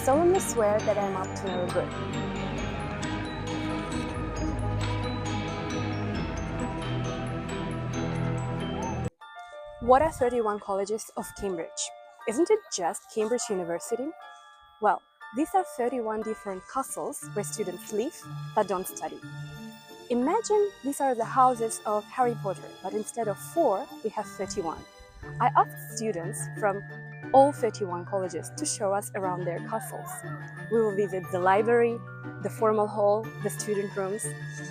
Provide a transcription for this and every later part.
solemnly swear that I am up to no good. What are 31 colleges of Cambridge? Isn't it just Cambridge University? Well, these are 31 different castles where students live but don't study. Imagine these are the houses of Harry Potter, but instead of 4, we have 31. I asked students from all 31 colleges to show us around their castles. We will visit the library, the formal hall, the student rooms,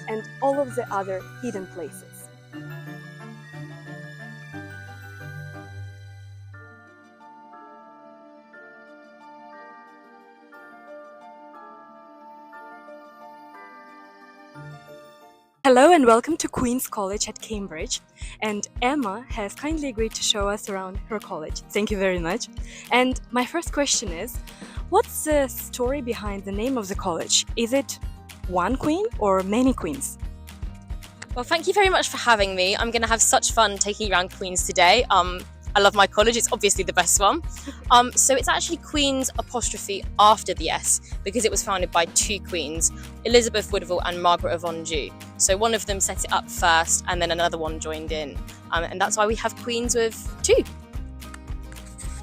and all of the other hidden places. Hello and welcome to Queen's College at Cambridge, and Emma has kindly agreed to show us around her college. Thank you very much. And my first question is, what's the story behind the name of the college? Is it one queen or many queens? Well, thank you very much for having me. I'm going to have such fun taking you around Queen's today. I love my college, it's obviously the best one. So it's actually Queen's apostrophe after the S because it was founded by 2 queens, Elizabeth Woodville and Margaret of Anjou. So one of them set it up first and then another one joined in. And that's why we have Queens with 2.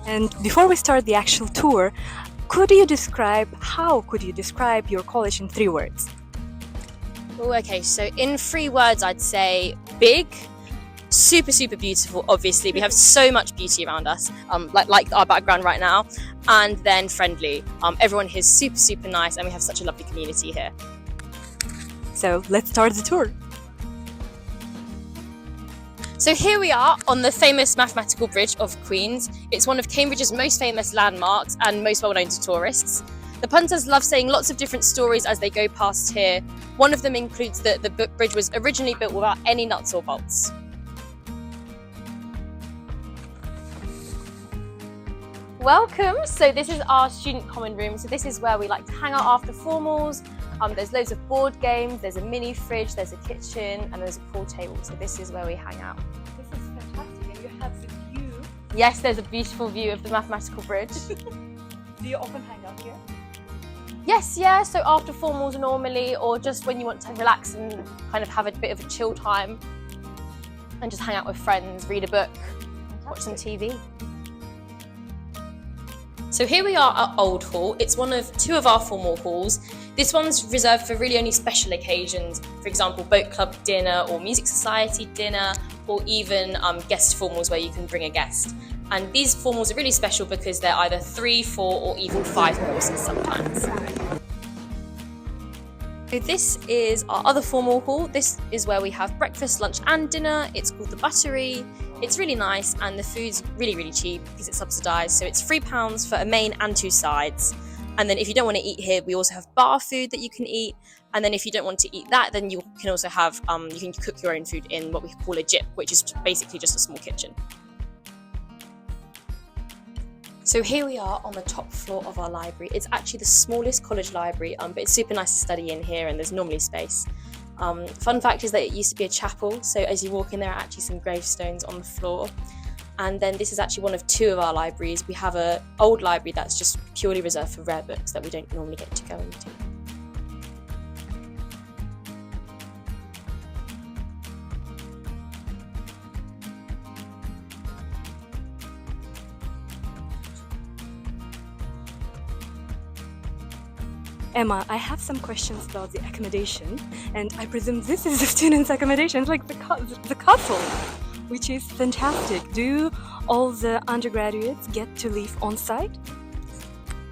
And before we start the actual tour, how could you describe your college in 3 words? Oh, okay, so in 3 words I'd say big, super beautiful. Obviously we have so much beauty around us, like our background right now, and then friendly. Everyone here is super nice and we have such a lovely community here. So let's start the tour. So here we are on the famous mathematical bridge of Queen's. It's one of Cambridge's most famous landmarks and most well known to tourists. The punters love saying lots of different stories as they go past here. One of them includes that the bridge was originally built without any nuts or bolts. Welcome, so this is our student common room. So this is where we like to hang out after formals. There's loads of board games, there's a mini fridge, there's a kitchen and there's a pool table. So this is where we hang out. This is fantastic, and you have the view. Yes, there's a beautiful view of the mathematical bridge. Do you often hang out here? Yes, yeah, so after formals normally, or just when you want to relax and kind of have a bit of a chill time and just hang out with friends, read a book, watch some TV. So here we are at Old Hall. It's one of 2 of our formal halls. This one's reserved for really only special occasions, for example, boat club dinner or music society dinner, or even guest formals where you can bring a guest. And these formals are really special because they're either 3, 4 or even 5 courses sometimes. So this is our other formal hall. This is where we have breakfast, lunch and dinner. It's called the Buttery. It's really nice and the food's really cheap because it's subsidised. So it's £3 for a main and 2 sides. And then if you don't want to eat here, we also have bar food that you can eat. And then if you don't want to eat that, then you can also have, you can cook your own food in what we call a jip, which is basically just a small kitchen. So here we are on the top floor of our library. It's actually the smallest college library, but it's super nice to study in here and there's normally space. Fun fact is that it used to be a chapel, so as you walk in there are actually some gravestones on the floor. And then this is actually one of 2 of our libraries. We have an old library that's just purely reserved for rare books that we don't normally get to go into. Emma, I have some questions about the accommodation, and I presume this is the students' accommodation, like the castle, which is fantastic. Do all the undergraduates get to live on site?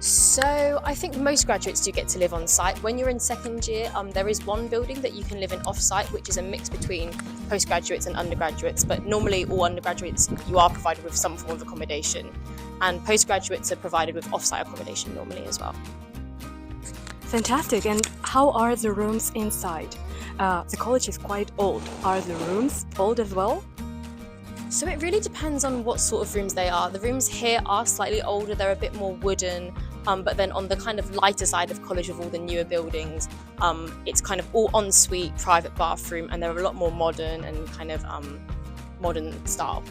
So I think most graduates do get to live on site. When you're in second year, there is one building that you can live in off-site, which is a mix between postgraduates and undergraduates, but normally all undergraduates, you are provided with some form of accommodation, and postgraduates are provided with off-site accommodation normally as well. Fantastic. And how are the rooms inside? The college is quite old. Are the rooms old as well? So it really depends on what sort of rooms they are. The rooms here are slightly older, they're a bit more wooden, but then on the kind of lighter side of college of all the newer buildings, it's kind of all ensuite, private bathroom, and they're a lot more modern and kind of modern style.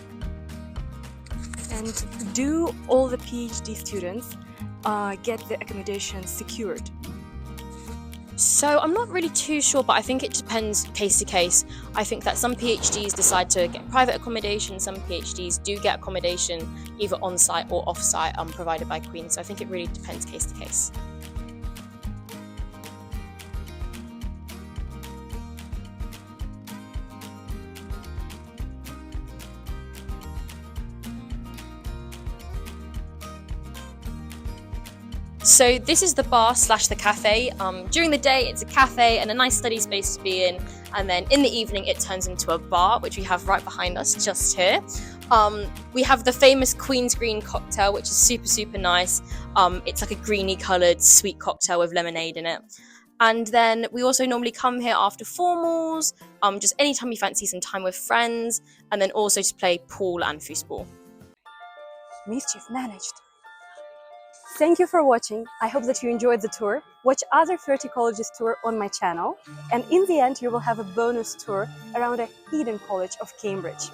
And do all the PhD students get the accommodation secured? So I'm not really too sure, but I think it depends case to case. I think that some PhDs decide to get private accommodation, some PhDs do get accommodation either on-site or off-site provided by Queen's. So I think it really depends case to case. So this is the bar / the cafe. During the day, it's a cafe and a nice study space to be in. And then in the evening, it turns into a bar, which we have right behind us just here. We have the famous Queen's Green cocktail, which is super, super nice. It's like a greeny coloured sweet cocktail with lemonade in it. And then we also normally come here after formals, just anytime you fancy some time with friends, and then also to play pool and foosball. Mischief managed. Thank you for watching. I hope that you enjoyed the tour. Watch other 30 colleges tour on my channel. And in the end, you will have a bonus tour around a hidden college of Cambridge.